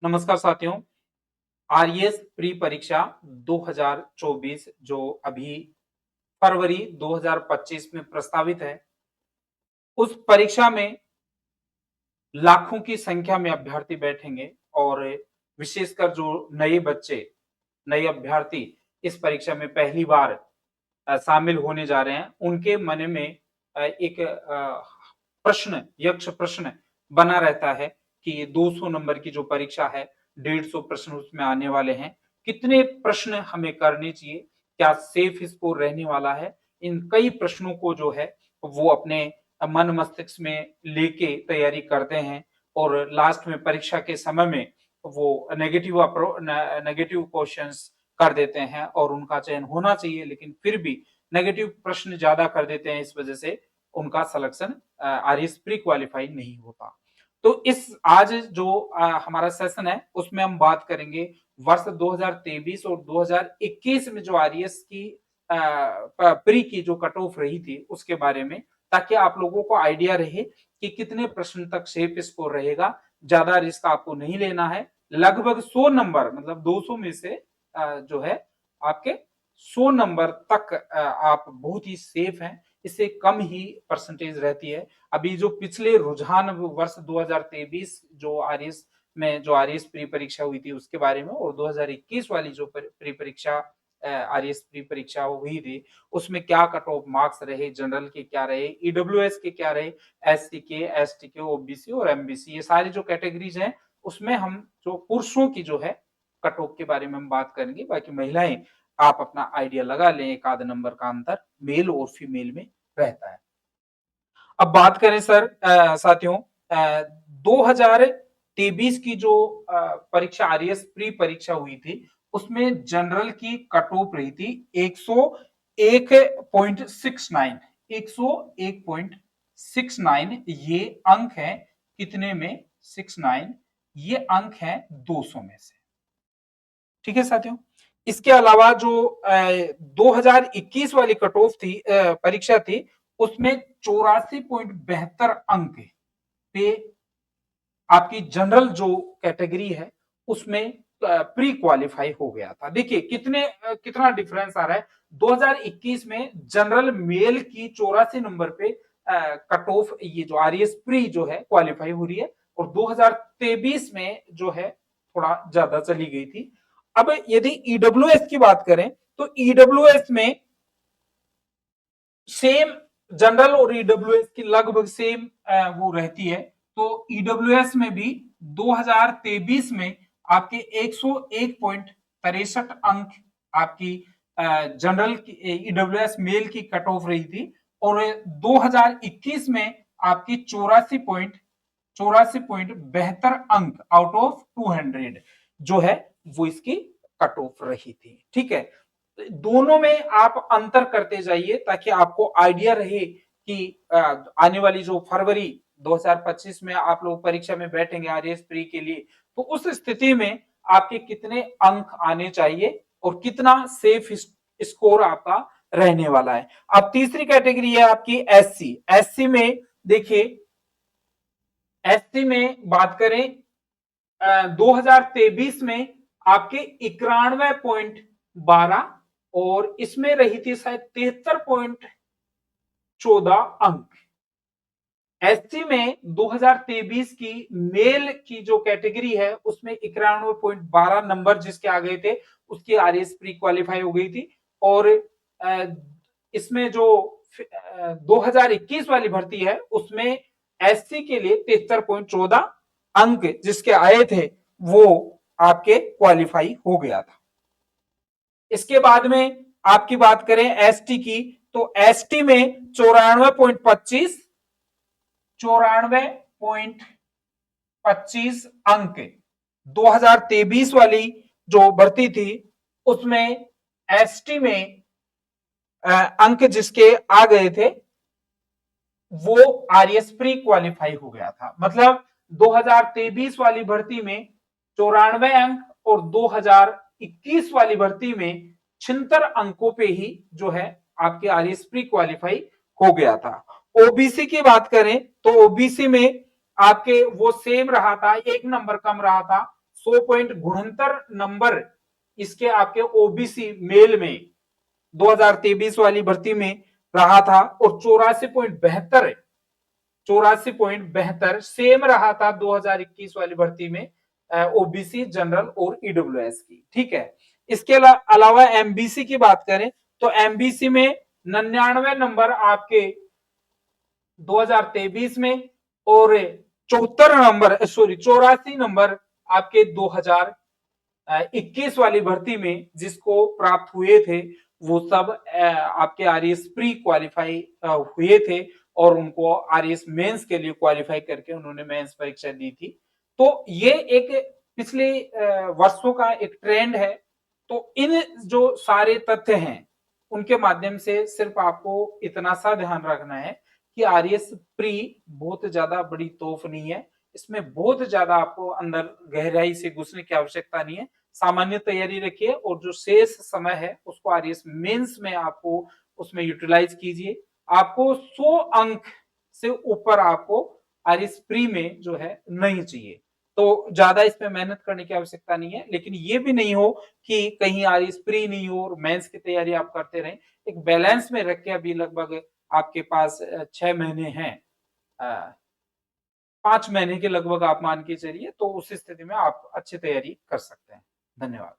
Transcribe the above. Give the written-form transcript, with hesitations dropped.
नमस्कार साथियों। RAS pre परीक्षा 2024 जो अभी फरवरी 2025 में प्रस्तावित है, उस परीक्षा में लाखों की संख्या में अभ्यर्थी बैठेंगे और विशेषकर जो नए बच्चे, नए अभ्यर्थी इस परीक्षा में पहली बार शामिल होने जा रहे हैं, उनके मन में एक प्रश्न, यक्ष प्रश्न बना रहता है कि 200 नंबर की जो परीक्षा है, 150 प्रश्न उसमें आने वाले हैं, कितने प्रश्न हमें करने चाहिए, क्या सेफ स्कोर रहने वाला है। इन कई प्रश्नों को जो है वो अपने मन मस्तिष्क में लेके तैयारी करते हैं और लास्ट में परीक्षा के समय में वो नेगेटिव क्वेश्चंस कर देते हैं और उनका चयन होना चाहिए, लेकिन फिर भी नेगेटिव प्रश्न ज्यादा कर देते हैं, इस वजह से उनका सिलेक्शन आरएएस प्री क्वालिफाई नहीं होता। तो इस आज जो हमारा सेशन है उसमें हम बात करेंगे वर्ष 2023 और 2021 में जो आरएएस की प्री की जो कट ऑफ रही थी उसके बारे में, ताकि आप लोगों को आइडिया रहे कि कितने प्रश्न तक सेफ स्कोर रहेगा। ज्यादा रिस्क आपको नहीं लेना है। लगभग 100 नंबर, मतलब 200 में से जो है आपके 100 नंबर तक आप बहुत ही सेफ हैं। इससे कम ही परसेंटेज रहती है। अभी जो पिछले रुझान वर्ष 2023 जो आरएएस में जो आरएएस प्री परीक्षा हुई थी उसके बारे में, और 2021 वाली जो प्री परीक्षा आरएएस प्री परीक्षा हुई थी उसमें क्या कट ऑफ मार्क्स रहे, जनरल के क्या रहे, ईडब्ल्यूएस के क्या रहे, एससी के, एसटी के, ओबीसी और एमबीसी, ये सारी जो कैटेगरीज हैं उसमें हम जो पुरुषों की जो है कट ऑफ के बारे में हम बात करेंगे। बाकी महिलाएं आप अपना आइडिया लगा लें, एक आध नंबर का अंतर मेल और फीमेल में रहता है। अब बात करें सर साथियों, 2023 की जो परीक्षा आरएएस प्री परीक्षा हुई थी उसमें जनरल की कट ऑफ रही थी 101.69, 101.69 ये अंक है। कितने में? 69। ये अंक है 200 में से। ठीक है साथियों। इसके अलावा जो 2021 वाली कट ऑफ थी, परीक्षा थी, उसमें 84.72 अंक पे आपकी जनरल जो कैटेगरी है उसमें प्री क्वालिफाई हो गया था। देखिए कितना डिफरेंस आ रहा है। 2021 में जनरल मेल की 84 नंबर पे कट ऑफ, ये जो आरएएस प्री जो है क्वालिफाई हो रही है, और 2023 में जो है थोड़ा ज्यादा चली गई थी। अब यदि ईडब्ल्यूएस की बात करें तो ईडब्ल्यूएस में सेम, जनरल और ईडब्ल्यूएस की लगभग सेम वो रहती है। तो ईडब्ल्यूएस में भी 2023 में आपके 101.63 अंक आपकी जनरल की ईडब्ल्यूएस मेल की कट ऑफ रही थी, और 2021 में आपकी 84.72 अंक आउट ऑफ 200 जो है वो इसकी कट ऑफ रही थी। ठीक है, दोनों में आप अंतर करते जाइए ताकि आपको आइडिया रहे कि आने वाली जो फरवरी 2025 में आप लोग परीक्षा में बैठेंगे आरएएस प्री के लिए, तो उस स्थिति में आपके कितने अंक आने चाहिए और कितना सेफ स्कोर आपका रहने वाला है। अब तीसरी कैटेगरी है आपकी एससी। एससी में देखिए, एससी में बात करें 2023 में आपके 91.12 और इसमें रही थी शायद 73.14 अंक। एससी में 2023 की मेल की जो कैटेगरी है उसमें 91.12 नंबर जिसके आ गए थे उसकी आरएएस प्री क्वालिफाई हो गई थी। और इसमें जो 2021 वाली भर्ती है उसमें एससी के लिए 73.14 अंक जिसके आए थे वो आपके क्वालिफाई हो गया था। इसके बाद में आपकी बात करें एसटी की, तो एसटी में 94.25 अंक 2023 वाली जो भर्ती थी उसमें एसटी में अंक जिसके आ गए थे वो आरएएस प्री क्वालिफाई हो गया था। मतलब 2023 वाली भर्ती में 94 अंक और 2021 वाली भर्ती में 76 अंकों पे ही जो है आपके आरएएस प्री क्वालिफाई हो गया था। ओबीसी की बात करें तो ओबीसी में आपके वो सेम रहा था, एक नंबर कम रहा था, 100 पॉइंट गुणंतर नंबर इसके आपके ओबीसी मेल में 2023 वाली भर्ती में रहा था और 84.72 सेम रहा था 2021 वाली भर्ती में ओबीसी जनरल और ईडब्ल्यूएस की। ठीक है, इसके अलावा एमबीसी की बात करें तो एमबीसी में 99 नंबर आपके 2023 में और 84 नंबर आपके 2021 वाली भर्ती में जिसको प्राप्त हुए थे वो सब आपके आरएस प्री क्वालिफाई हुए थे और उनको आरएस मेंस के लिए क्वालिफाई करके उन्होंने मेंस परीक्षा दी थी। तो ये एक पिछले वर्षों का एक ट्रेंड है। तो इन जो सारे तथ्य हैं उनके माध्यम से सिर्फ आपको इतना सा ध्यान रखना है कि आरएस प्री बहुत ज्यादा बड़ी तोफ नहीं है, इसमें बहुत ज्यादा आपको अंदर गहराई से घुसने की आवश्यकता नहीं है। सामान्य तैयारी रखिए और जो शेष समय है उसको आरएस मेंस में आपको उसमें यूटिलाइज कीजिए। आपको 100 अंक से ऊपर आपको आरएस प्री में जो है नहीं चाहिए, तो ज्यादा इसमें मेहनत करने की आवश्यकता नहीं है। लेकिन ये भी नहीं हो कि कहीं आरएस प्री नहीं हो और मेंस की तैयारी आप करते रहें। एक बैलेंस में रख के अभी लगभग आपके पास 6 महीने हैं, 5 महीने के लगभग आप मान के चलिए, तो उस स्थिति में आप अच्छी तैयारी कर सकते हैं। धन्यवाद।